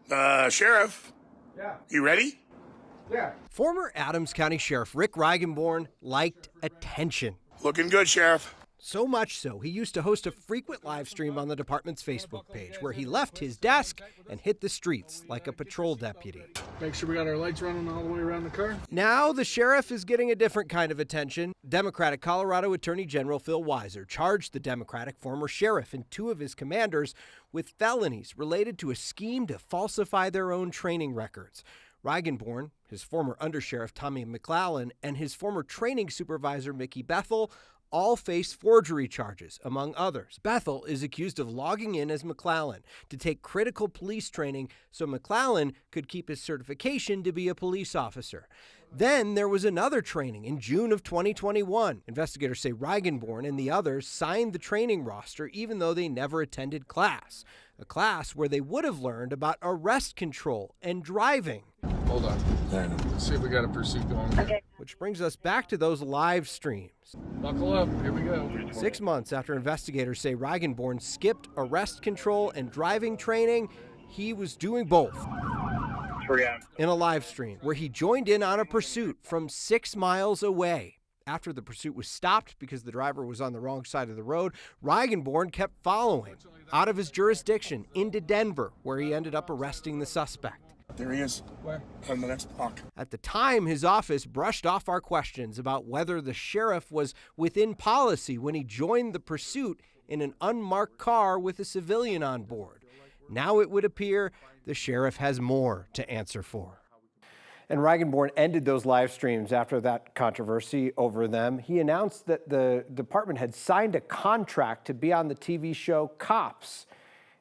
Sheriff. Yeah. You ready? Yeah. Former Adams County Sheriff Rick Reigenborn liked attention. Looking good, Sheriff. So much so, he used to host a frequent live stream on the department's Facebook page where he left his desk and hit the streets like a patrol deputy. Make sure we got our lights running all the way around the car. Now the sheriff is getting a different kind of attention. Democratic Colorado Attorney General Phil Weiser charged the Democratic former sheriff and two of his commanders with felonies related to a scheme to falsify their own training records. Reigenborn, his former Undersheriff Tommie McLallen, and his former training supervisor Mickey Bethel all face forgery charges, among others. Bethel is accused of logging in as McLallen to take critical police training so McLallen could keep his certification to be a police officer. Then there was another training in June of 2021. Investigators say Reigenborn and the others signed the training roster even though they never attended class, a class where they would have learned about arrest control and driving. Hold on. Let's see if we got a pursuit going. Okay. Which brings us back to those live streams. Buckle up. Here we go. 6 months after investigators say Reigenborn skipped arrest control and driving training, he was doing both in a live stream where he joined in on a pursuit from 6 miles away. After the pursuit was stopped because the driver was on the wrong side of the road, Reigenborn kept following out of his jurisdiction into Denver, where he ended up arresting the suspect. There he is. Where? On the next block. At the time, his office brushed off our questions about whether the sheriff was within policy when he joined the pursuit in an unmarked car with a civilian on board. Now it would appear the sheriff has more to answer for. And Reigenborn ended those live streams after that controversy over them. He announced that the department had signed a contract to be on the TV show Cops.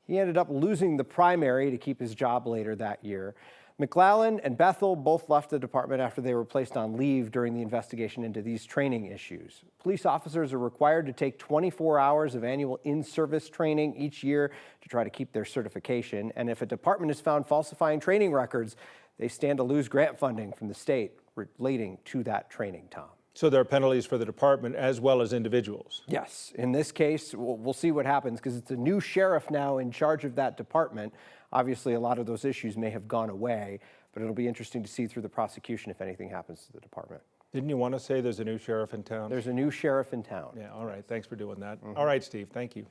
He ended up losing the primary to keep his job later that year. McLallen and Bethel both left the department after they were placed on leave during the investigation into these training issues. Police officers are required to take 24 hours of annual in-service training each year to try to keep their certification. And if a department is found falsifying training records, they stand to lose grant funding from the state relating to that training, Tom. So there are penalties for the department as well as individuals? Yes. In this case, we'll see what happens because it's a new sheriff now in charge of that department. Obviously, a lot of those issues may have gone away, but it'll be interesting to see through the prosecution if anything happens to the department. Didn't you want to say there's a new sheriff in town? There's a new sheriff in town. Yeah, all right. Thanks for doing that. All right, Steve. Thank you.